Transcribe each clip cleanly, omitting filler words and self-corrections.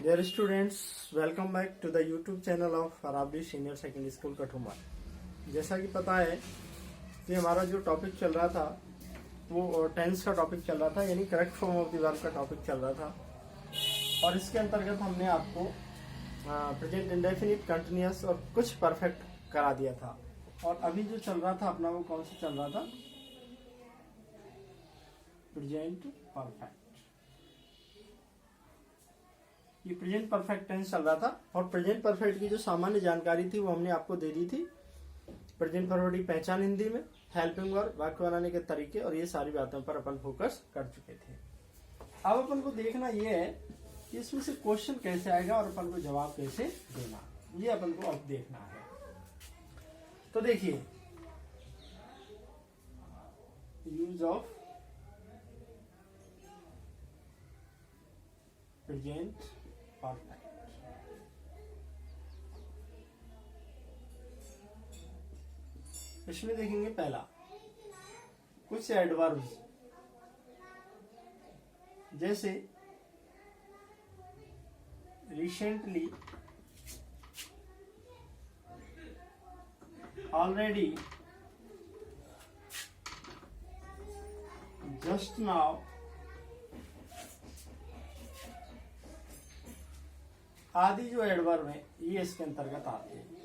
Dear students, welcome back to the YouTube channel of Farabri Senior Secondary School Kathua. जैसा कि पता है कि हमारा जो टॉपिक चल रहा था वो टेंस का टॉपिक चल रहा था, यानी correct form of the verb का टॉपिक चल रहा था। और इसके अंतर्गत हमने आपको प्रेजेंट इंडेफिनिट, कंटिन्यूअस और कुछ परफेक्ट करा दिया था। और अभी जो चल रहा था अपना वो कौन सा चल रहा था? Present perfect. ये प्रेजेंट परफेक्ट टेंस चल रहा था और प्रेजेंट परफेक्ट की जो सामान्य जानकारी थी वो हमने आपको दे दी थी। प्रेजेंट परफेक्ट की पहचान हिंदी में, हेल्पिंग वर्ब, वाक्य बनाने के तरीके और ये सारी बातों पर अपन फोकस कर चुके थे। अब अपन को देखना ये है कि इसमें से क्वेश्चन कैसे आएगा और अपन को जवाब कैसे देना, ये अपन को अब देखना है। तो देखिए, यूज ऑफ प्रेजेंट परफेक्ट। इसमें देखेंगे पहला कुछ एडवर्ब्स, जैसे रिसेंटली, ऑलरेडी, जस्ट नाउ, आदि जो एडवर्ब है ये इसके अंतर्गत आते हैं।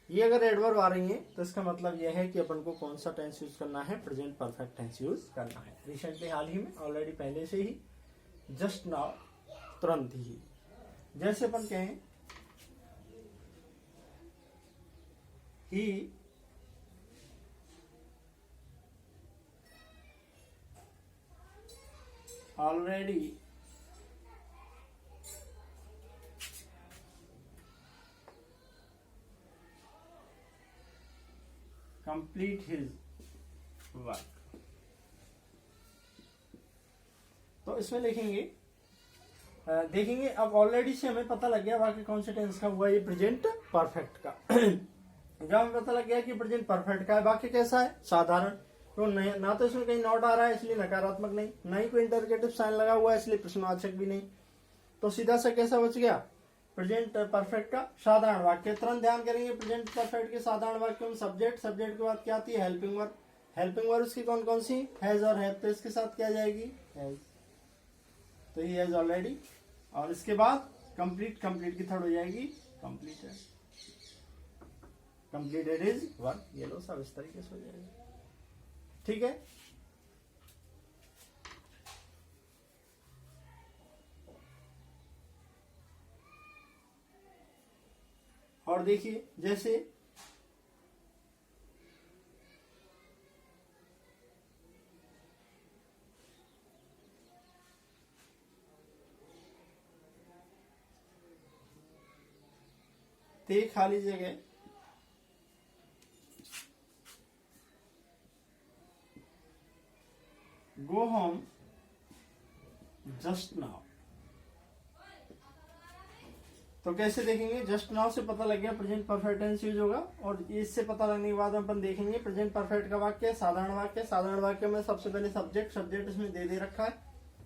ये अगर एडवर्ब आ रही है तो इसका मतलब यह है कि अपन को कौन सा टेंस यूज करना है? प्रेजेंट परफेक्ट टेंस यूज करना है। रिसेंटली हाल ही में, ऑलरेडी पहले से ही, जस्ट नाउ तुरंत ही। जैसे अपन कहें ही ऑलरेडी कंप्लीट हिज वर्क। तो इसमें लिखेंगे, देखेंगे अब ऑलरेडी से हमें पता लग गया वाक्य कौन से टेंस का हुआ, ये प्रेजेंट परफेक्ट का। जब हमें पता लग गया कि प्रेजेंट परफेक्ट का है, वाक्य कैसा है? साधारण। तो ना तो इसमें कहीं नॉट आ रहा है इसलिए नकारात्मक नहीं, ना ही कोई इंटररोगेटिव साइन लगा हुआ है इसलिए प्रश्नवाचक भी नहीं। तो सीधा सा कैसा बच गया? प्रेजेंट परफेक्ट का साधारण वाक्य। तुरंत ध्यान करेंगे प्रेजेंट परफेक्ट के साधारण वाक्य में सब्जेक्ट, सब्जेक्ट के बाद क्या आती है? Helping verb. हेल्पिंग वर्ब उसकी कौन कौन सी? हैज और हैव। तो इसके साथ क्या जाएगी? हैज। तो ये हैज ऑलरेडी। और इसके बाद कंप्लीट, कंप्लीट की थर्ड हो जाएगी कंप्लीटेड। Completed is work. ये लो सब इस तरीके से हो जाएगा। ठीक है। और देखिए, जैसे ते खाली जगह, गो होम जस्ट नाउ। तो कैसे देखेंगे? जस्ट नाउ से पता लग गया प्रेजेंट परफेक्ट टेंस यूज होगा। और इससे पता लगने के बाद अपन देखेंगे प्रेजेंट परफेक्ट का वाक्य साधारण वाक्य। साधारण वाक्य में सबसे पहले सब्जेक्ट, सब्जेक्ट इसमें दे रखा है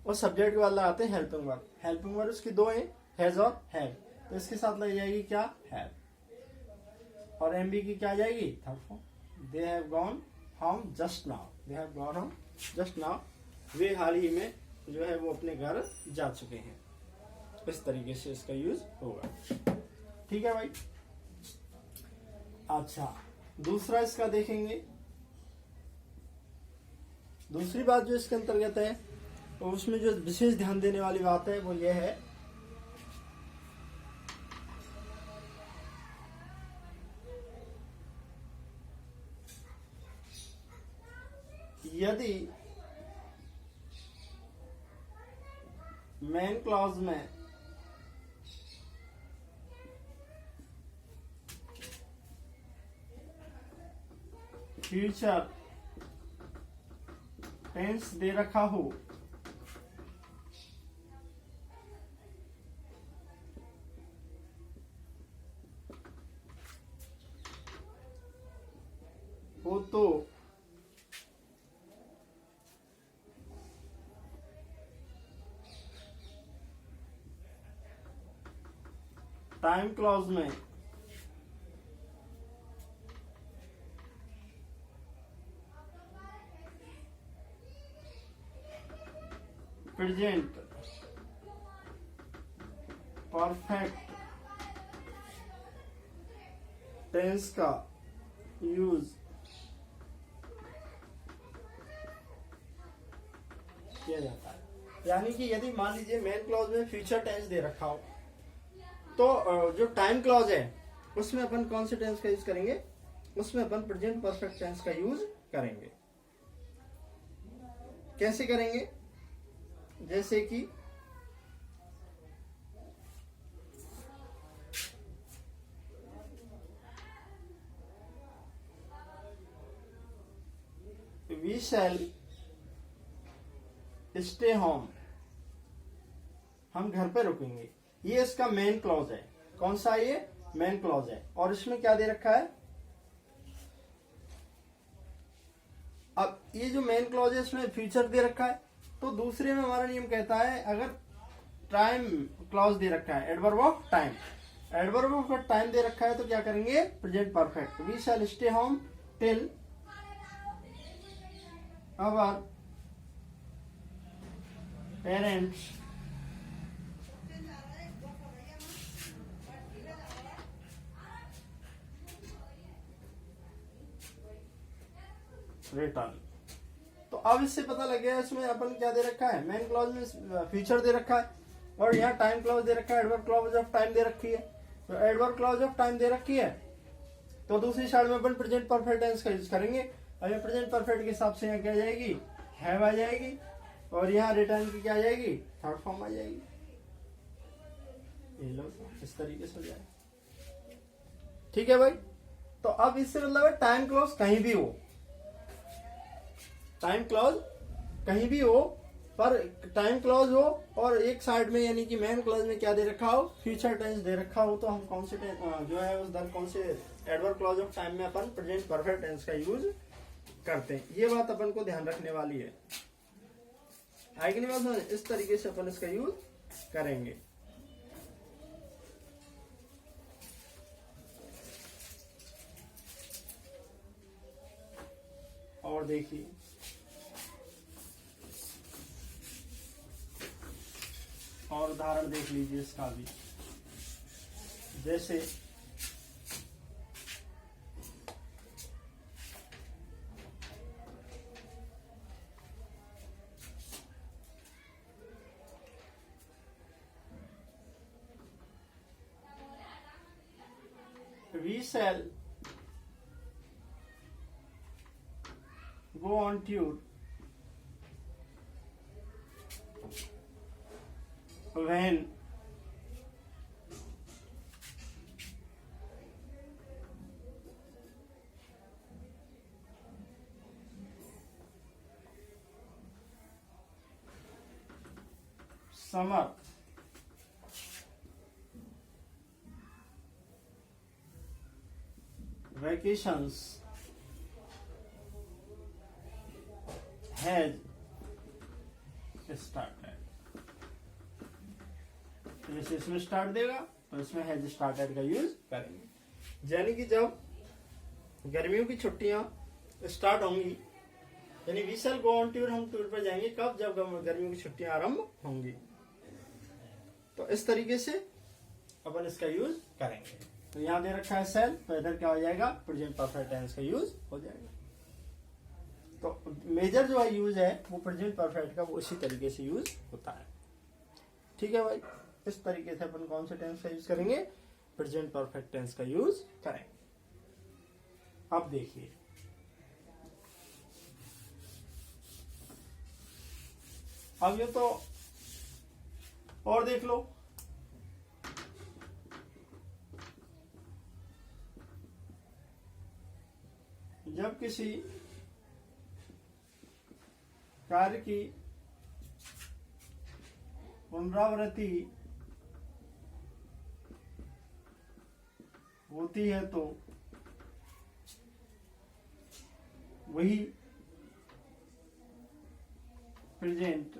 और सब्जेक्ट के बाद लगाते हैं हेल्पिंग वर्ब। हेल्पिंग वर्ब इसकी दो है, हैज और हैव। तो इसके साथ लग जाएगी क्या? हैव। और एमबी की क्या जाएगी? Third form. They have gone home just now. They have gone home just now. वे हाल ही में जो है वो अपने घर जा चुके हैं। इस तरीके से इसका यूज होगा। ठीक है भाई। अच्छा, दूसरा इसका देखेंगे। दूसरी बात जो इसके अंतर्गत है तो उसमें जो विशेष ध्यान देने वाली बात है वो ये है, यदि मेन क्लॉज में फ्यूचर टेंस दे रखा हो तो टाइम क्लॉज में प्रेजेंट परफेक्ट टेंस का यूज किया जाता है। यानी कि यदि मान लीजिए मेन क्लॉज में फ्यूचर टेंस दे रखा हो, तो जो टाइम क्लॉज है उसमें अपन कौन से टेंस का यूज करेंगे? उसमें अपन प्रेजेंट परफेक्ट टेंस का यूज करेंगे। कैसे करेंगे? जैसे कि वी शैल स्टे होम, हम घर पे रुकेंगे। ये इसका मेन क्लॉज है। कौन सा? ये मेन क्लॉज है। और इसमें क्या दे रखा है? अब ये जो मेन क्लॉज है इसमें फ्यूचर दे रखा है। तो दूसरे में हमारा नियम कहता है, अगर टाइम क्लॉज दे रखा है, adverb of time, adverb of time दे रखा है, तो क्या करेंगे? Present perfect. We shall stay home till our parents return. तो अब इससे पता लग गया इसमें अपन क्या दे रखा है? मेन क्लॉज में फ्यूचर दे रखा है और यहाँ टाइम क्लॉज दे रखा है, एडवर्ब क्लॉज ऑफ टाइम दे रखी है। तो एडवर्ब क्लॉज ऑफ टाइम दे रखी है, तो दूसरी साइड में अपन प्रेजेंट परफेक्ट टेंस का यूज करेंगे। अब प्रेजेंट परफेक्ट के हिसाब से यहाँ क्या आ जाएगी? हैव आ जाएगी, और यहाँ रिटर्न की क्या आ जाएगी? थर्ड फॉर्म आ जाएगी। ये लो, इस तरीके से हो जाएगा। ठीक है भाई। तो अब इससे मतलब है टाइम क्लॉज कहीं भी हो, टाइम क्लॉज कहीं भी हो, पर टाइम क्लॉज हो और एक साइड में यानी कि मेन क्लॉज में क्या दे रखा हो? फ्यूचर टेंस दे रखा हो, तो हम कौन से जो है उस कौन से एडवर्ब क्लॉज ऑफ टाइम में अपन प्रेजेंट परफेक्ट टेंस का यूज करते हैं। ये बात अपन को ध्यान रखने वाली है। आएगी नहीं बात? इस तरीके से अपन इसका यूज करेंगे। और देखिए, और उदाहरण देख लीजिए इसका भी। जैसे we shall go on tour when summer vacations has started। तो जैसे इसमें स्टार्ट देगा तो इसमें हैज स्टार्टेड का यूज करेंगे। यानी कि जब गर्मियों की छुट्टियां स्टार्ट होंगी, यानी we shall go on tour, हम टूर पर जाएंगे कब? जब गर्मियों की छुट्टियां आरंभ होंगी। तो इस तरीके से अपन इसका यूज करेंगे। तो यहाँ दे रखा है सेल, तो इधर क्या हो जाएगा? प्रेजेंट परफेक्ट टेंस का यूज हो जाएगा। तो मेजर जो है यूज है वो प्रेजेंट परफेक्ट का, वो इसी तरीके से यूज होता है। ठीक है भाई। इस तरीके से अपन कौन से टेंस का यूज करेंगे? प्रेजेंट परफेक्ट टेंस का यूज करेंगे। अब देखिए, अब ये तो और देख लो। जब किसी कार्य की पुनरावृत्ति होती है तो वही प्रेजेंट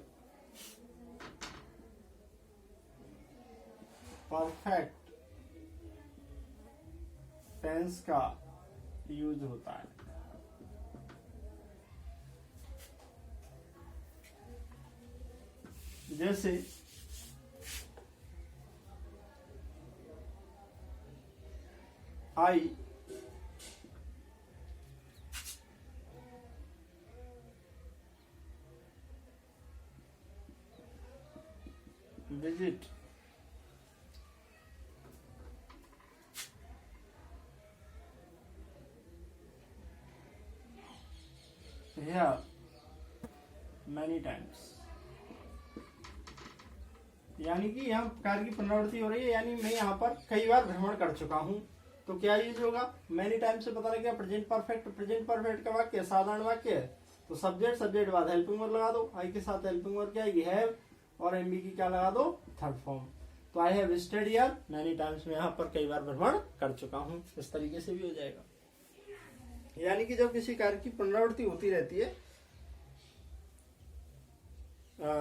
परफेक्ट टेंस का यूज होता है। जैसे I visit here many times, यानी कि यहाँ कार्य की पुनरावृत्ति हो रही है, यानी मैं यहाँ पर कई बार भ्रमण कर चुका हूँ। तो क्या यूज होगा, मैनी टाइम से पता लग गया प्रेजेंट परफेक्ट। प्रेजेंट परफेक्ट का वाक्य साधारण वाक्य है, तो सब्जेक्ट सब्जेक्ट बाद हेल्पिंग वर्ब लगा दो। आई के साथ हेल्पिंग वर्ब क्या आएगी, हैव, और एमबी की क्या लगा दो, थर्ड फॉर्म। तो I have visited here many times, में यहाँ पर कई बार भ्रमण कर चुका हूँ। इस तरीके से भी हो जाएगा। यानी कि जब किसी कार्य की पुनरावृत्ति होती रहती है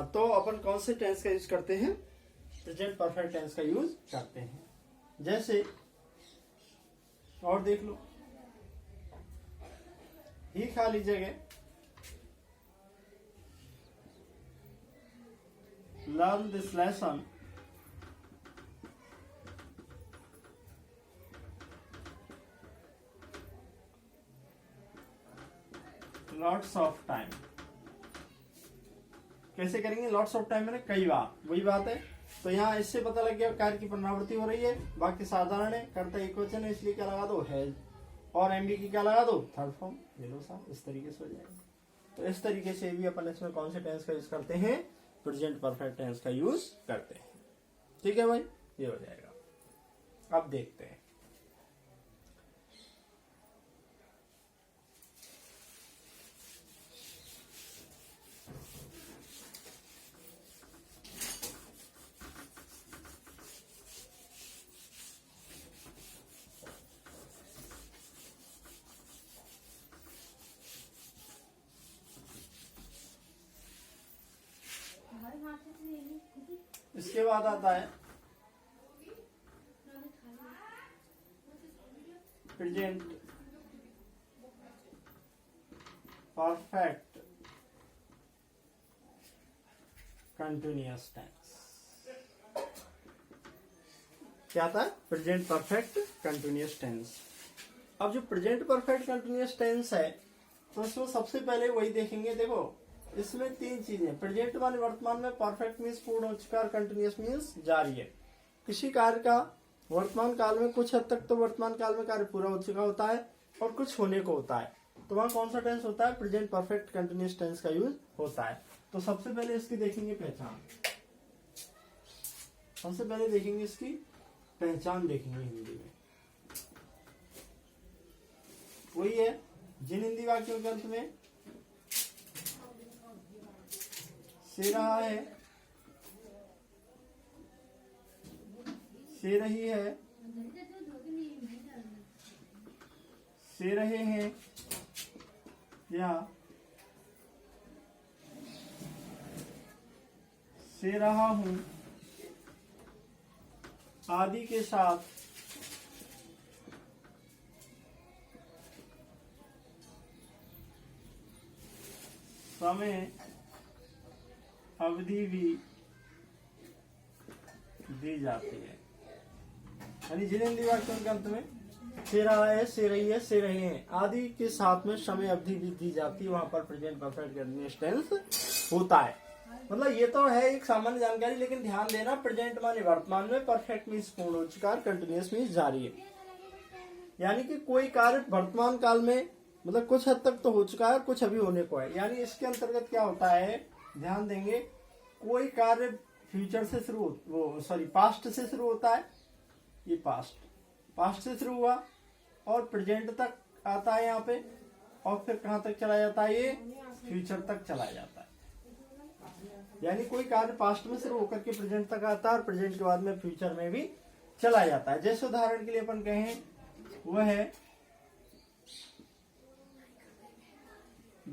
तो अपन कौन से टेंस का यूज करते हैं, प्रेजेंट परफेक्ट टेंस का यूज करते हैं। जैसे और देख लो, ही खाली जगह learn this lesson lots of time. कैसे करेंगे, लॉट्स ऑफ टाइम मैंने कई बार, वही बात है। तो यहाँ इससे पता लग गया कार्य की पुनरावृत्ति हो रही है, वाक्य साधारण है, कर्ता एकवचन है, इसलिए क्या लगा दो, हैज, और एमबी की क्या लगा दो, थर्ड फॉर्म। ले लो साहब, इस तरीके से हो जाएगा। तो इस तरीके से भी अपन इसमें कौन से टेंस का यूज करते हैं, प्रेजेंट परफेक्ट टेंस का यूज करते हैं। ठीक है भाई, ये हो जाएगा। अब देखते हैं इसके बाद आता है प्रेजेंट परफेक्ट कंटिन्यूअस टेंस। क्या आता है, प्रेजेंट परफेक्ट कंटिन्यूअस टेंस। अब जो प्रेजेंट परफेक्ट कंटिन्यूअस टेंस है, तो इसमें सबसे पहले वही देखेंगे। देखो इसमें तीन चीजें, प्रेजेंट माने वर्तमान में, परफेक्ट मीन्स पूर्ण हो चुका, कंटिन्यूअस मीन्स जारी है। किसी कार्य का वर्तमान काल में कुछ हद तक तो वर्तमान काल में कार्य पूरा हो चुका होता है और कुछ होने को होता है, तो वहां कौन सा टेंस होता है, प्रेजेंट परफेक्ट कंटिन्यूअस टेंस का यूज होता है। तो सबसे पहले इसकी देखेंगे पहचान, सबसे पहले देखेंगे इसकी पहचान, देखेंगे हिंदी में। वही है जिन हिंदी वाक्यों के अंत में से रहा है, से रही है, से रहे हैं, या से रहा हूं आदि के साथ समय अवधि भी दी जाती है। यानी जिन हिंदी वाक्यों के अंत में से रहा है, से रही है, से रहे हैं आदि के साथ में समय अवधि भी दी जाती है, वहां पर प्रेजेंट परफेक्ट कंटिन्यूअस टेंस होता है। मतलब ये तो है एक सामान्य जानकारी, लेकिन ध्यान देना, प्रेजेंट माने वर्तमान में, परफेक्ट मीन्स पूर्ण हो चुका, कंटिन्यूअस मीन्स जारी है। यानी कि कोई कार्य वर्तमान काल में मतलब कुछ हद तक तो हो चुका है, कुछ अभी होने को है। यानी इसके अंतर्गत क्या होता है, ध्यान देंगे, कोई कार्य फ्यूचर से शुरू, वो सॉरी पास्ट से शुरू होता है, ये पास्ट से शुरू हुआ और प्रेजेंट तक आता है यहाँ पे, और फिर कहाँ तक चला जाता है, ये फ्यूचर तक चला जाता है। यानी कोई कार्य पास्ट में शुरू होकर के प्रेजेंट तक आता है और प्रेजेंट के बाद में फ्यूचर में भी चला जाता है। जैसे उदाहरण के लिए अपन कहें, वह है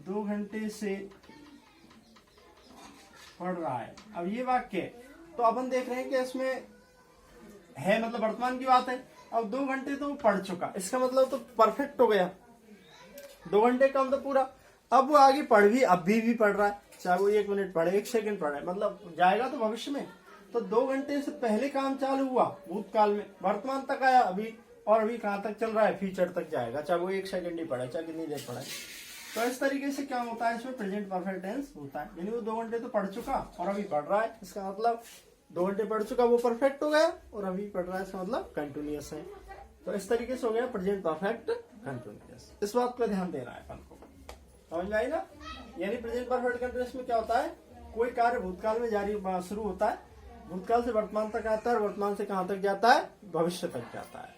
2 घंटे से पढ़ रहा है। अब ये वाक्य तो अपन देख रहे हैं कि इसमें है मतलब वर्तमान की बात है, अब 2 घंटे तो वो पढ़ चुका, इसका मतलब तो परफेक्ट हो गया। 2 घंटे का मतलब पूरा। अब वो आगे पढ़ भी अभी भी पढ़ रहा है, चाहे वो 1 मिनट पढ़े 1 सेकंड पढ़े, मतलब जाएगा तो भविष्य में। तो 2 घंटे से पहले काम चालू हुआ भूतकाल में, वर्तमान तक आया अभी, और अभी कहाँ तक चल रहा है, फ्यूचर तक जाएगा, चाहे वो 1 सेकंड ही पढ़े, चाहे कितनी देर पढ़े। तो इस तरीके से क्या होता है, इसमें प्रेजेंट परफेक्ट टेंस होता है। यानी वो 2 घंटे तो पढ़ चुका और अभी पढ़ रहा है, इसका मतलब 2 घंटे पढ़ चुका वो परफेक्ट हो गया, और अभी पढ़ रहा है, इसका मतलब कंटिन्यूअस है। तो इस तरीके से हो गया प्रेजेंट परफेक्ट कंटिन्यूअस। इस बात पर ध्यान देना है अपन को, समझ में आई ना। यानी प्रेजेंट परफेक्ट कंटिन्यूअस में क्या होता है, कोई कार्य भूतकाल में जारी शुरू होता है, भूतकाल से वर्तमान तक आता है, और वर्तमान से कहां तक जाता है, भविष्य तक जाता है।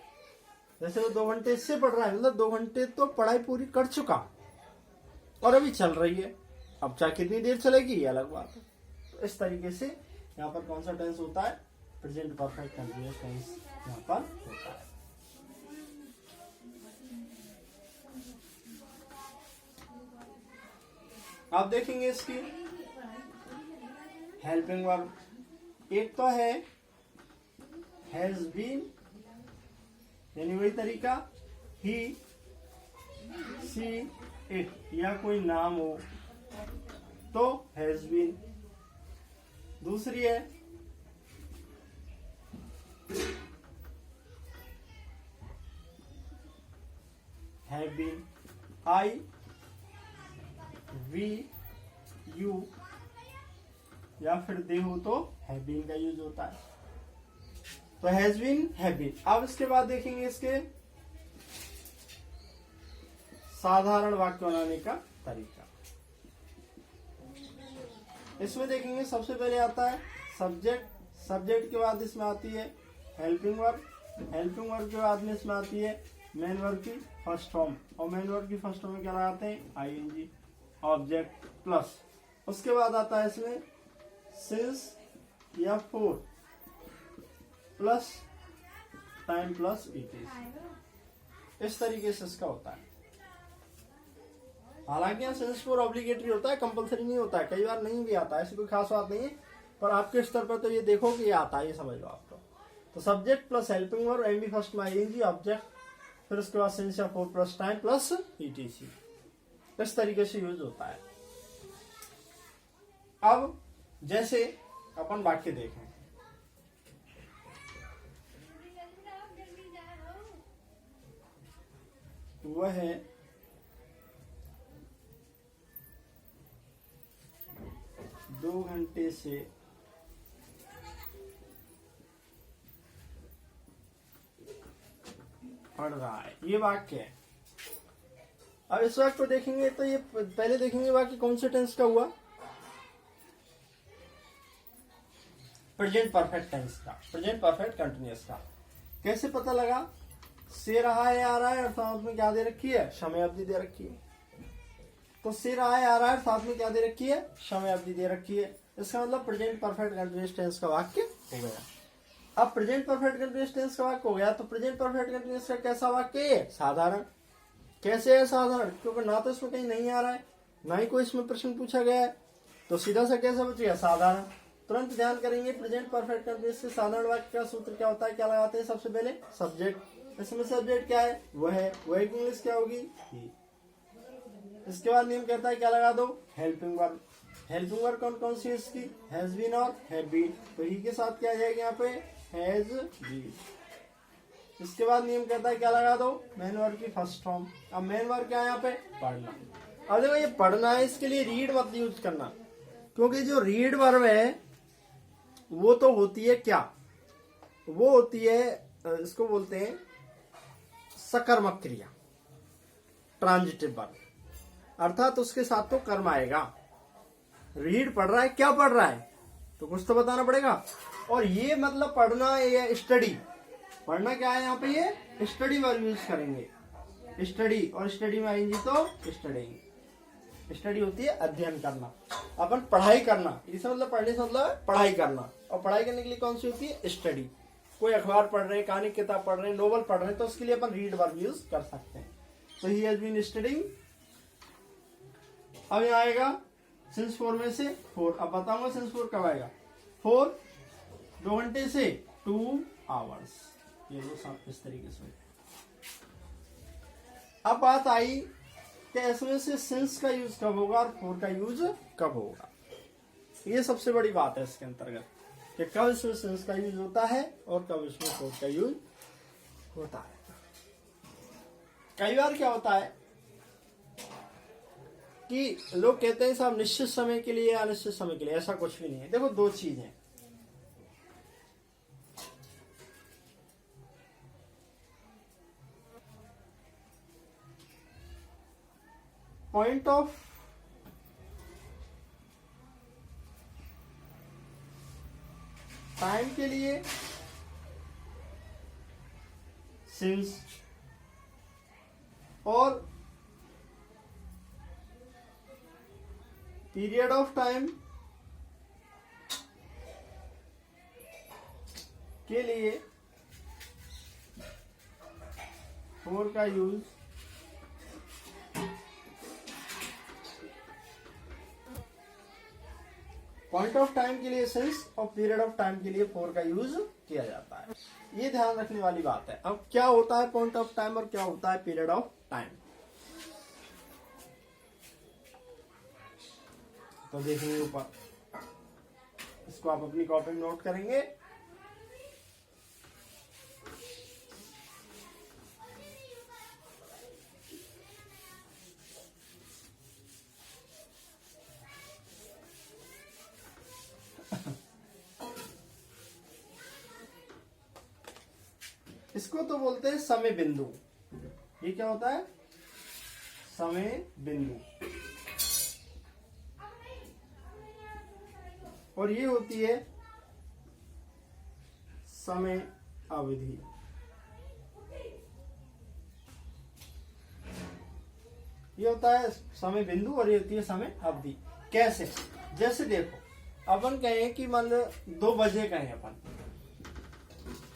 जैसे वो 2 घंटे इससे पढ़ रहा है, मतलब 2 घंटे तो पढ़ाई पूरी कर चुका और अभी चल रही है, अब चाहे कितनी देर चलेगी ये अलग बात है। तो इस तरीके से यहाँ पर कौन सा टेंस होता है, प्रेजेंट परफेक्ट कंटिन्यूअस टेंस यहाँ पर होता है। आप देखेंगे इसकी हेल्पिंग वर्ब, एक तो है हैज बीन, यानी वही तरीका, ही सी इट, या कोई नाम हो तो हैज बीन। दूसरी है have been, I we you, या फिर दे हो तो हैव बीन का यूज होता है। तो हैज बीन, हैव बीन। अब इसके बाद देखेंगे इसके साधारण वाक्य बनाने का तरीका। इसमें देखेंगे सबसे पहले आता है सब्जेक्ट, सब्जेक्ट के बाद इसमें आती है हेल्पिंग वर्ब, हेल्पिंग वर्ब के बाद में इसमें आती है मेन वर्ब की फर्स्ट फॉर्म, और मेन वर्ब की फर्स्ट फॉर्म में क्या लगाते हैं, आईएनजी, ऑब्जेक्ट प्लस। उसके बाद आता है इसमें सिंस या for plus time plus it. इस तरीके से इसका होता है। हालांकि यहाँ सिंस फॉर ऑब्लिगेटरी होता है, कंपलसरी नहीं होता है, कई बार नहीं भी आता है, ऐसी कोई खास बात नहीं है, पर आपके स्तर पर तो ये देखो कि ये आता है, ये समझ लो आपको। तो subject plus helping verb, M B first में आईएनजी, ऑब्जेक्ट, फिर उसके बाद सिंस या for plus time plus ETC. इस तरीके से यूज होता है। अब जैसे अपन वाक्य देखें, वह है 2 घंटे से पढ़ रहा है, ये वाक्य है। अब इस वाक्य को देखेंगे तो ये पहले देखेंगे वाक्य कौन से टेंस का हुआ, प्रेजेंट परफेक्ट टेंस का, प्रेजेंट परफेक्ट कंटिन्यूअस का। कैसे पता लगा, से रहा है आ रहा है और साथ में क्या दे रखी है, समय अवधि दे रखी है। तो से रहा है आ रहा है, साथ में क्या दे रखी है, समय अवधि दे रखी है। इसका मतलब प्रेजेंट परफेक्ट कंटिन्यूअस टेंस का वाक्य हो गया। अब प्रेजेंट परफेक्ट कंटिन्यूअस टेंस का वाक्य हो गया, तो प्रेजेंट परफेक्ट कंटिन्यूअस का कैसा वाक्य है, साधारण। कैसे है साधारण, क्योंकि ना तो इसमें कहीं नहीं आ रहा है, ना ही कोई इसमें प्रश्न पूछा गया है, तो सीधा सा कैसा बच गया, साधारण। तुरंत ध्यान करेंगे प्रेजेंट परफेक्ट कंटिन्यूअस के साधारण वाक्य का सूत्र क्या होता है, क्या लगाते हैं, सबसे पहले सब्जेक्ट। इसमें सब्जेक्ट क्या है, वह है, वह की इंग्लिश क्या होगी, ही। इसके बाद नियम कहता है क्या लगा दो, हेल्पिंग वर्ब। हेल्पिंग वर्ब कौन कौन सी है इसकी, हैज बीन और हैव बीन, तो ही के साथ क्या आ जाएगा यहाँ पे, हैज बीन। इसके बाद नियम कहता है क्या लगा दो, मेन वर्ब की फर्स्ट फॉर्म। अब मेन वर्ब क्या है यहाँ पे, पढ़ना। अब देखो ये पढ़ना है, इसके लिए रीड मत यूज करना, क्योंकि जो रीड वर्ब है वो तो होती है क्या, वो होती है, इसको बोलते हैं सकर्मक क्रिया, ट्रांजिटिव वर्ब, अर्थात उसके साथ तो कर्म आएगा। रीड पढ़ रहा है, क्या पढ़ रहा है, तो कुछ तो बताना पड़ेगा। और ये मतलब पढ़ना, ये स्टडी, पढ़ना क्या है यहाँ पे, ये स्टडी वर्ब यूज करेंगे, स्टडी, और स्टडी में आएंगी तो स्टडी। स्टडी होती है अध्ययन करना, अपन पढ़ाई करना, इसे मतलब पढ़ने से मतलब पढ़ाई करना, और पढ़ाई करने के लिए कौन सी होती है, स्टडी। कोई अखबार पढ़ रहे हैं, कहानी किताब पढ़ रहे हैं, नोवेल पढ़ रहे हैं, तो उसके लिए अपन रीड वर्ब यूज कर सकते हैं। तो ही हैज बीन स्टडीइंग। अब यहाँ आएगा सिंस फॉर में से फॉर। अब बताऊंगा सिंस फॉर कब आएगा, 4 2 घंटे से 2 आवर्स। ये दो साथ इस तरीके से। अब बात आई कि इसमें से सिंस का यूज कब होगा और फोर का यूज कब होगा। ये सबसे बड़ी बात है इसके अंतर्गत कि कब इसमें सिंस का यूज होता है और कब इसमें फोर का यूज होता है। कई बार क्या होता है कि लोग कहते हैं साहब निश्चित समय के लिए या अनिश्चित समय के लिए, ऐसा कुछ भी नहीं है। देखो दो चीज है, पॉइंट ऑफ टाइम के लिए सिंस और पीरियड ऑफ टाइम के लिए फोर का यूज पॉइंट ऑफ टाइम के लिए सिंस और पीरियड ऑफ टाइम के लिए फोर का यूज किया जाता है। ये ध्यान रखने वाली बात है। अब क्या होता है पॉइंट ऑफ टाइम और क्या होता है पीरियड ऑफ टाइम, तो देखेंगे ऊपर, इसको आप अपनी कॉपी में नोट करेंगे। इसको तो बोलते हैं समय बिंदु। ये क्या होता है? समय बिंदु। और ये होती है समय अवधि। ये होता है समय बिंदु और ये होती है समय अवधि। कैसे? जैसे देखो अपन कहें कि मान लो 2 बजे कहें अपन,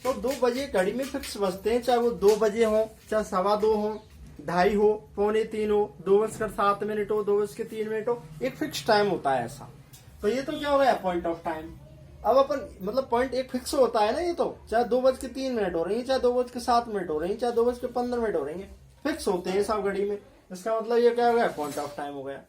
तो 2 बजे घड़ी में फिक्स बजते हैं, चाहे वो 2 बजे हो, चाहे 2:15 हो, 2:30 हो, 2:45 हो, 2:07 हो, 2:03 हो, एक फिक्स टाइम होता है ऐसा। तो ये तो क्या हो गया पॉइंट ऑफ टाइम। अब अपन मतलब पॉइंट एक फिक्स होता है ना, ये तो चाहे 2:03 हो रही है, चाहे 2:07 हो रही है, चाहे 2:15 हो रही है, फिक्स होते हैं सब घड़ी में। इसका मतलब ये क्या हो गया? पॉइंट ऑफ टाइम हो गया।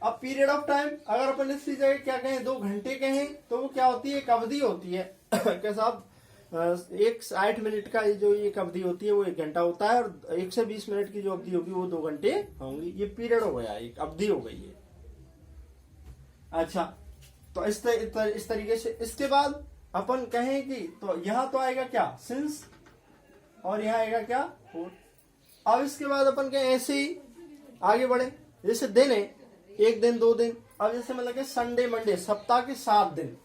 अब पीरियड ऑफ टाइम अगर अपन इसी जगह क्या कहें 2 घंटे कहें, तो वो क्या होती है? एक अवधि होती है कि साहब 60 मिनट का जो एक अवधि होती है वो 1 घंटा होता है, और 1 से 20 मिनट की जो अवधि होगी वो 2 घंटे होंगी। ये पीरियड हो गया, एक अवधि हो गई है। अच्छा, तो इस तरीके से इसके बाद अपन कहें कि तो यहां तो आएगा क्या? सिंस, और यहां आएगा क्या? फोर। अब इसके बाद अपन कहें ऐसे ही आगे बढ़े, जैसे दिन है 1 दिन 2 दिन। अब जैसे मतलब कि संडे मंडे, सप्ताह के 7 दिन,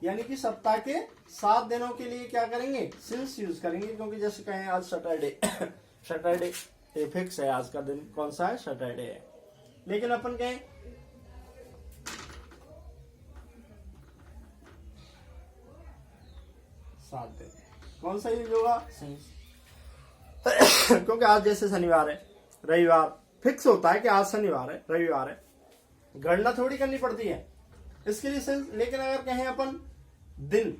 यानी कि सप्ताह के 7 दिनों के लिए क्या करेंगे? सिंस यूज करेंगे। क्योंकि जैसे कहें आज सैटरडे सैटरडे फिक्स है, आज का दिन कौन सा है? सैटरडे है। लेकिन अपन कहें 7 दिन, कौन सा यूज होगा? सिंस। क्योंकि आज जैसे शनिवार है, रविवार फिक्स होता है कि आज शनिवार है, रविवार है, गणना थोड़ी करनी पड़ती है, इसके लिए सिंस। लेकिन अगर कहें अपन दिन,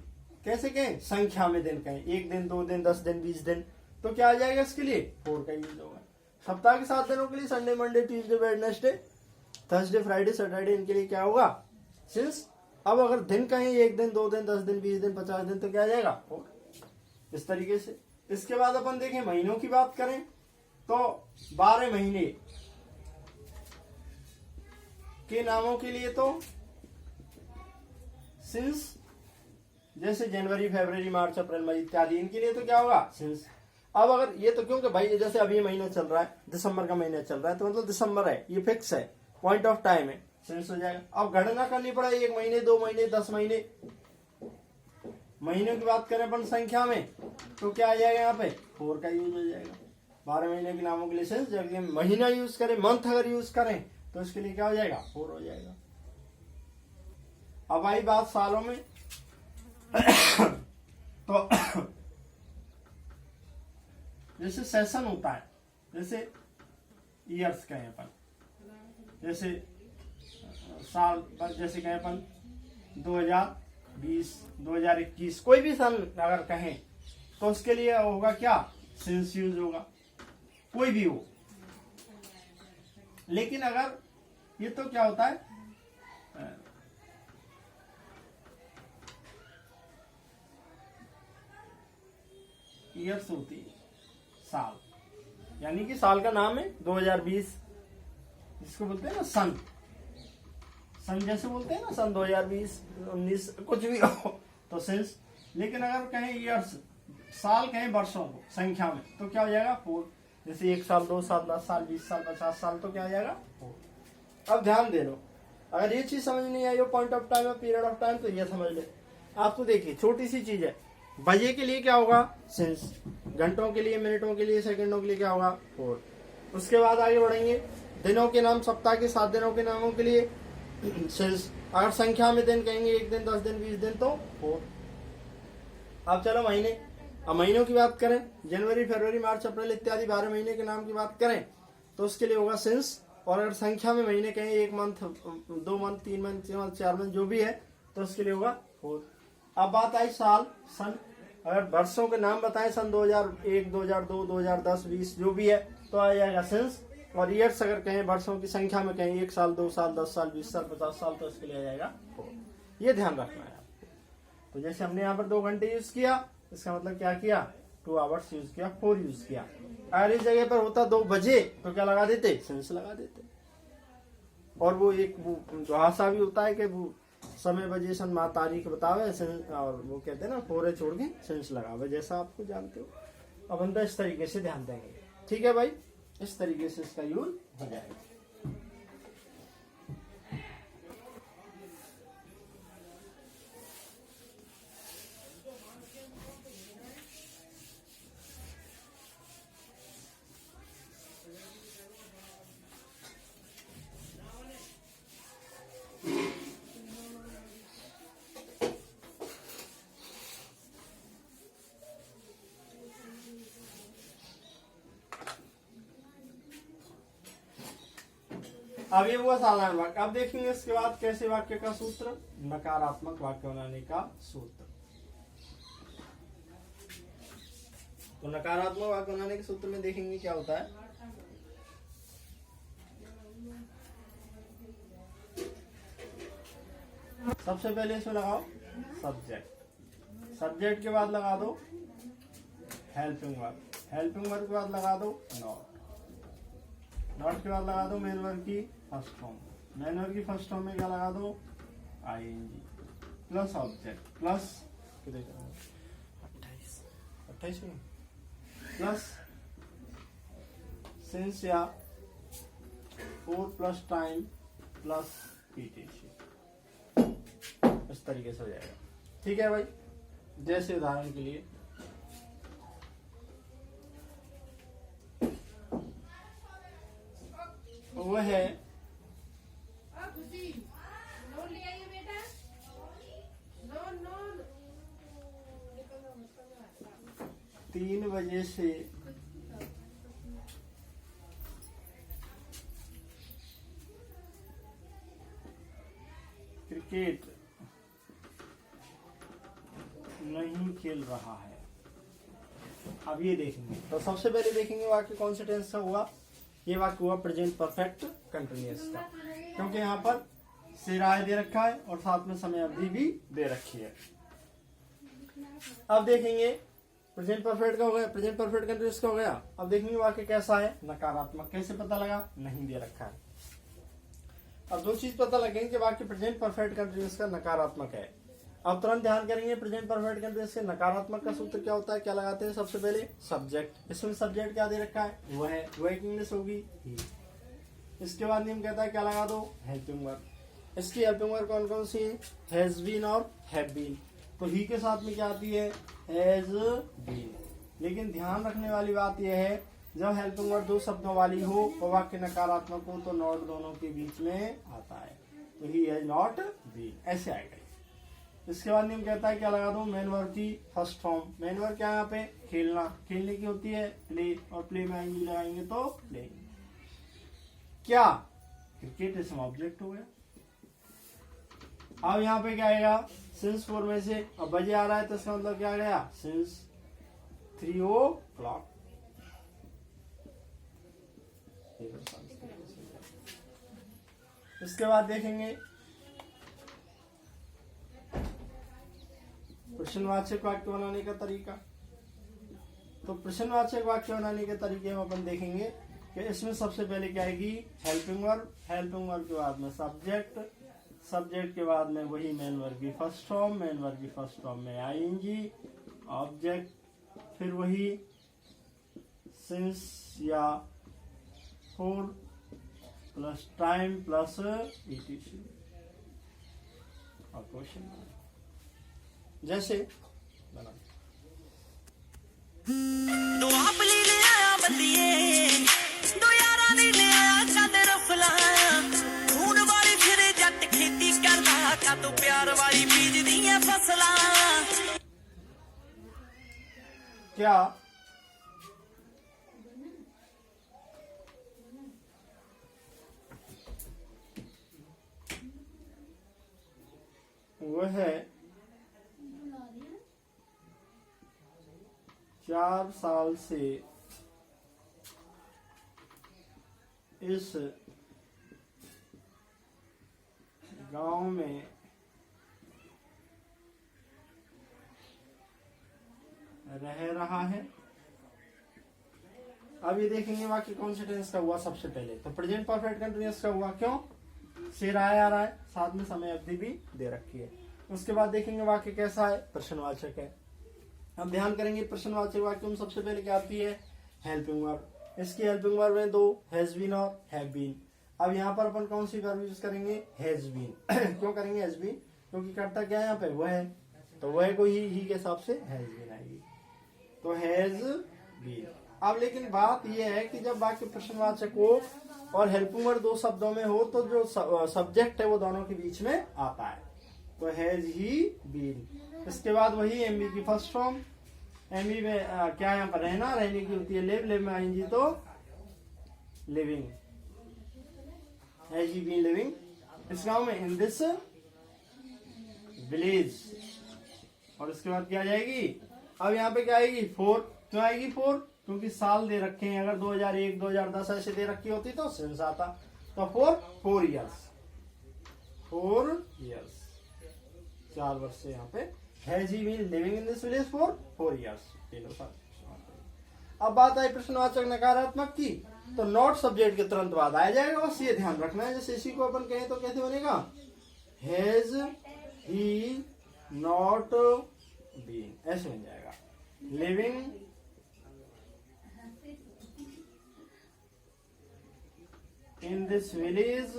कैसे कहें? संख्या में दिन कहें, 1 दिन 2 दिन 10 दिन 20 दिन, तो क्या आ जाएगा इसके लिए? 4 का यूज होगा। सप्ताह के 7 दिनों के लिए Sunday Monday Tuesday Wednesday Thursday Friday Saturday, इनके लिए क्या होगा? सिंस। अब अगर दिन कहें 1 दिन 2 दिन 10 दिन 20 दिन 50 दिन, तो क्या आ जाएगा? 4। इस तरीके से। इसके बाद अपन देखें महीनों की बात करें तो 12 महीने के नामों के लिए तो सिंस, जैसे जनवरी फरवरी मार्च अप्रैल मई इत्यादि, इनके लिए तो क्या होगा? सिंस। अब अगर ये तो क्योंकि भाई जैसे अभी महीना चल रहा है, दिसंबर का महीना चल रहा है, तो मतलब दिसंबर है, ये फिक्स है, पॉइंट ऑफ टाइम है, सिंस हो जाएगा। अब गणना करनी पड़े 1 महीने 2 महीने 10 महीने, महीनों की बात करें अपन संख्या में, तो क्या आ जाएगा? यहाँ पे 4 का यूज हो जाएगा। 12 महीने के नामों के लिए सिंस, जब ये महीना यूज करें, मंथ अगर यूज करें, तो इसके लिए क्या हो जाएगा? 4 हो जाएगा। अब आई बात सालों में तो जैसे सेशन होता है, जैसे ईयर्स कहें अपन, जैसे साल, जैसे कहें अपन 2020 2021, कोई भी सन अगर कहें, तो उसके लिए होगा क्या, सिंस यूज होगा, कोई भी हो। लेकिन अगर ये तो क्या होता है, ईयर्स होती है, साल, यानी कि साल का नाम है 2020, जिसको बोलते हैं ना सन, सन जैसे बोलते हैं ना, सन 2020 19 कुछ भी हो तो सिंस। लेकिन अगर कहें ईयर्स, साल कहें वर्षों को संख्या में, तो क्या हो जाएगा 4। जैसे 1 साल 2 साल 10 साल 20 साल 50 साल, तो क्या हो जाएगा 4। अब ध्यान दे लो, अगर ये चीज समझ नहीं आई हो पॉइंट ऑफ टाइम और पीरियड ऑफ टाइम, तो ये समझ ले। आप तो देखिए छोटी सी चीज है, बजे के लिए क्या होगा सिंस, घंटों के लिए, मिनटों के लिए, सेकंडों के लिए क्या होगा 4। उसके बाद आगे बढ़ेंगे, दिनों के नाम, सप्ताह के 7 दिनों के नामों के लिए सिंस। अगर संख्या में दिन कहेंगे 1 दिन 10 दिन 20 दिन तो 4। अब चलो महीने, अब महीनों की बात करें, जनवरी फरवरी मार्च अप्रैल इत्यादि 12 महीने के नाम की बात करें, तो उसके लिए होगा सिंस। और अगर संख्या में महीने कहें 1 मंथ 2 मंथ 3 मंथ 4 मंथ जो भी है, तो उसके लिए होगा 4। अब बात आई साल, सन। अगर वर्षों के नाम बताएं, सन 2001 2002 2010 20 जो भी है, तो आ जाएगा सिंस। और ईयर्स अगर कहें वर्षों की संख्या में कहें 1 साल 2 साल 10 साल 20 साल 50 साल, तो इसके लिए आ जाएगा 4। ये ध्यान रखना है आपको। तो जैसे हमने यहाँ पर 2 घंटे यूज किया, इसका मतलब क्या किया, 2 आवर्स यूज किया, 4 यूज किया। अगर इस जगह पर होता 2 बजे, तो क्या लगा देते, सिंस लगा देते। और वो एक भाषा भी होता है कि वो समय बजे सन माह तारीख बतावे, और वो कहते हैं ना 4 छोड़ के सिंस लगावे, जैसा आपको जानते हो। अब हम तो इस तरीके से ध्यान देंगे, ठीक है भाई, इस तरीके से इसका यूज हो जाएगा। अब ये हुआ साधारण वाक्य। अब देखेंगे इसके बाद कैसे वाक्य का सूत्र, नकारात्मक वाक्य बनाने का सूत्र। तो नकारात्मक वाक्य बनाने के सूत्र में देखेंगे क्या होता है। सबसे पहले इसमें लगाओ सब्जेक्ट, सब्जेक्ट के बाद लगा दो हेल्पिंग वर्ब, हेल्पिंग वर्ब के बाद लगा दो नॉट, नॉट के बाद लगा दो मेन वर्ब की फर्स्ट फॉर्म, मेन वर्ब की फर्स्ट फॉर्म में क्या लगा दो ING plus object plus 28 plus since या 4 प्लस टाइम प्लस पीटीसी। इस तरीके से हो जाएगा, ठीक है भाई। जैसे उदाहरण के लिए वो है 3 बजे से 'क्रिकेट नहीं खेल रहा है। अब ये देखेंगे, तो सबसे पहले देखेंगे वाक्य कौन से टेंस का हुआ। ये वाक्य हुआ प्रेजेंट परफेक्ट कंटिन्यूअस का, क्योंकि यहाँ पर सिराय दे रखा है और साथ में समय अवधि भी दे रखी है। अब देखेंगे प्रेजेंट परफेक्ट का हो गया, प्रेजेंट परफेक्ट कंटिन्यूअस का हो गया। अब देखेंगे वाक्य कैसा है, नकारात्मक। कैसे पता लगा, नहीं दे रखा है। अब 2 चीज पता लगेंगे कि वाक्य प्रेजेंट परफेक्ट कंटिन्यूअस का नकारात्मक है। अब तुरंत ध्यान करेंगे प्रेजेंट परफेक्ट कंटिन्यूअस से नकारात्मक का सूत्र क्या होता है, क्या लगाते हैं। सबसे पहले सब्जेक्ट, इसमें सब्जेक्ट क्या दे रखा है, वो है, वो एक इंग्लिश होगी ही। इसके बाद नियम कहता है क्या लगा दो, हेल्पिंग वर्ब। इसकी हेल्पिंग वर्ब कौन कौन सी है, हैज बीन और हैव बीन। तो ही के साथ में क्या आती है, हैज बीन। लेकिन ध्यान रखने वाली बात यह है, जब हेल्पिंग वर्ब 2 शब्दों वाली हो और वाक्य नकारात्मक हो, तो नॉट दोनों के बीच में आता है। तो ही हैज नॉट बीन, ऐसे आएगा। इसके बाद नियम कहता है क्या लगा दो, मेन वर्ब की फर्स्ट फॉर्म। मेन वर्ब क्या है यहाँ पे, खेलना, खेलने की होती है प्ले, और प्ले में आएंगे लगाएंगे तो प्ले। क्या, क्रिकेट इसमें ऑब्जेक्ट हो गया। अब यहाँ पे क्या आएगा, सिंस 4 में से, अब बजे आ रहा है तो इसका मतलब क्या आ गया, सिंस 3 o'clock। इसके बाद देखेंगे प्रश्नवाचक वाक्य बनाने का तरीका। तो प्रश्नवाचक वाक्य बनाने के तरीके में अपन देखेंगे कि इसमें सबसे पहले क्या आएगी, हेल्पिंग वर्ब। हेल्पिंग वर्ब के बाद में सब्जेक्ट, सब्जेक्ट के बाद में वही मेन वर्ब की फर्स्ट फॉर्म, मेन वर्ब की फर्स्ट फॉर्म में आईएनजी, ऑब्जेक्ट, फिर वही सिंस या for plus time plus etc और क्वेश्चन। जैसे बना दो आपली ले आया बंदिए, दो यारा दी ले आया चादर फला, खून वाली फिरे जट खेती करदा, का तू प्यार वाली बीज दी है फसला। क्या वह 4 साल से इस गांव में रह रहा है। अब ये देखेंगे वाक्य कौन से टेंस का हुआ। सबसे पहले तो प्रेजेंट परफेक्ट कंटीन्यूअस का हुआ, क्यों, से राय आ रहा है, साथ में समय अवधि भी दे रखी है। उसके बाद देखेंगे वाक्य कैसा है, प्रश्नवाचक है। हम ध्यान करेंगे प्रश्नवाचक वाक्य में सबसे पहले क्या आती है, हेल्पिंग वर्ब। इसकी हेल्पिंग वर्ब है 2, हैज बीन और हैव बीन। अब यहाँ पर अपन कौन सी वर्ब यूज करेंगे, हैज बीन। क्यों करेंगे हैज बीन, क्योंकि करता क्या है यहाँ पे, वह है, तो वह को ही के हिसाब से हैज बीन आएगी, तो हैज बीन। अब लेकिन बात यह है कि जब वाक्य प्रश्नवाचक हो और हेल्पिंग वर्ब 2 शब्दों में हो तो जो सब्जेक्ट है वो दोनों के बीच में आता है, तो हैज ही बीन। इसके बाद वही एमबी की फर्स्ट फॉर्म। एमबी में क्या यहाँ पर रहना, रहने की होती है लिव, लिव में आएंगी तो living, has he been living इस गांव में, इन दिस विलेज। और इसके बाद क्या आ जाएगी, अब यहाँ पे क्या आएगी, 4। क्यों आएगी 4, क्योंकि साल दे रखे हैं। अगर 2001 2010 ऐसे दे रखी होती तो सिंस आता, तो 4 इयर्स, 4 इयर्स, 4 वर्ष से यहाँ पे has he been living in this village for 4 years. अब बात आई प्रश्नवाचक नकारात्मक की, तो नॉट सब्जेक्ट के तुरंत बाद आ जाएगा, बस ये ध्यान रखना है। जैसे इसी को अपन कहें तो कैसे बनेगा, हैज ही नॉट बीन, ऐसे बन जाएगा, living in this village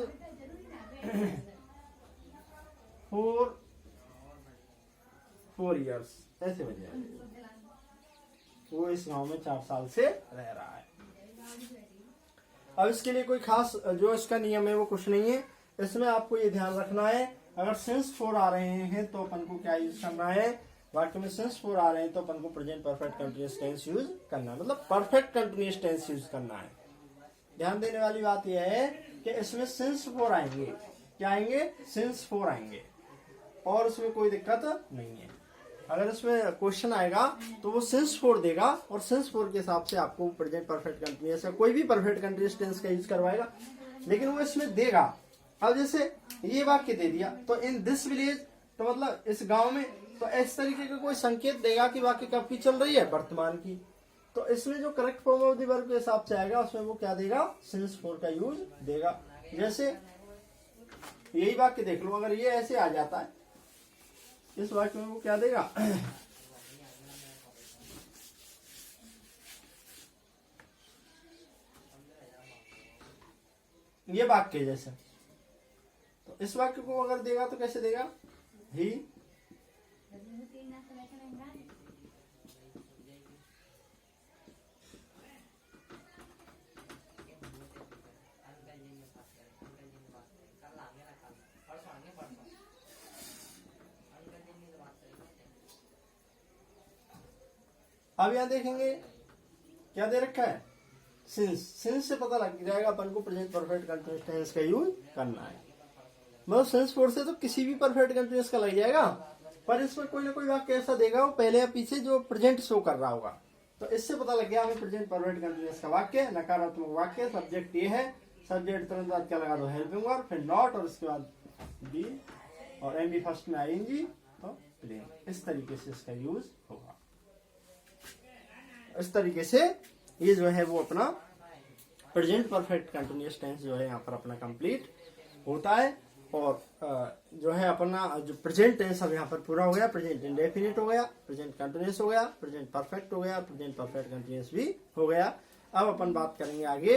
for 4 years, ऐसे बन जाएगा, वो इस गांव में 4 साल से रह रहा है। अब इसके लिए कोई खास जो इसका नियम है वो कुछ नहीं है। इसमें आपको ये ध्यान रखना है, अगर सिंस 4 आ रहे हैं तो अपन को क्या यूज करना है, वाक्य में सिंस 4 आ रहे हैं तो अपन को present perfect continuous tense use करना है, मतलब परफेक्ट कंटीन्यूअस टेंस यूज करना है। ध्यान देने वाली बात यह है कि इसमें सिंस 4 आएंगे, क्या आएंगे, सिंस 4 आएंगे, और उसमें कोई दिक्कत नहीं है। अगर इसमें क्वेश्चन आएगा तो वो सिंस 4 देगा, और सिंस 4 के हिसाब से आपको प्रेजेंट परफेक्ट कंटीन्यूअस या कोई भी परफेक्ट कंटीन्यूअस टेंस का यूज करवाएगा, लेकिन वो इसमें देगा। अब जैसे ये वाक्य दे दिया तो इन दिस विलेज, तो मतलब इस गांव में, तो इस तरीके का कोई संकेत देगा कि वाक्य कब की चल रही है, वर्तमान की। तो इसमें जो correct form of the verb के हिसाब से आएगा उसमें वो क्या देगा, सिंस 4 का यूज देगा। जैसे यही वाक्य देख लो, अगर ये ऐसे आ जाता है इस वाक्य में, वो क्या देगा, ये वाक्य जैसे, तो इस वाक्य को अगर देगा तो कैसे देगा, ही अब यहां देखेंगे क्या दे रखा है, सिंस। सिंस से पता लग जाएगा अपन को प्रेजेंट परफेक्ट कंटीन्यूअस टेंस का यूज करना है। मतलब सिंस 4 से तो किसी भी परफेक्ट कंटीन्यूअस का लग जाएगा, पर इसमें कोई ना कोई वाक्य ऐसा देगा वो पहले या पीछे जो प्रेजेंट शो कर रहा होगा, तो इससे पता लग गया हमें प्रेजेंट परफेक्ट कंटिन्यूअस का वाक्य, नकारात्मक वाक्य, सब्जेक्ट ये है, सब्जेक्ट तुरंत बाद क्या लगा दो हेल्पिंग वर्ब, फिर नॉट और उसके बाद बी और एम बी फर्स्ट में आएंगी तो प्लेन। इस तरीके से इसका यूज होगा। इस तरीके से ये जो है वो अपना प्रेजेंट परफेक्ट कंटिन्यूअस टेंस जो है यहाँ पर अपना कंप्लीट होता है। और जो है अपना जो प्रेजेंट टेंस अब यहाँ पर पूरा हो गया, प्रेजेंट इंडेफिनिट हो गया, प्रेजेंट कंटिन्यूअस हो गया, प्रेजेंट परफेक्ट हो गया, प्रेजेंट परफेक्ट कंटिन्यूअस भी हो गया। अब अपन बात करेंगे आगे,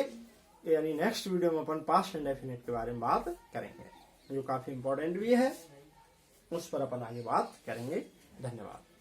यानी नेक्स्ट वीडियो में अपन पास्ट इंडेफिनिट के बारे में बात करेंगे, जो काफी इंपॉर्टेंट भी है, उस पर अपन आगे बात करेंगे। धन्यवाद।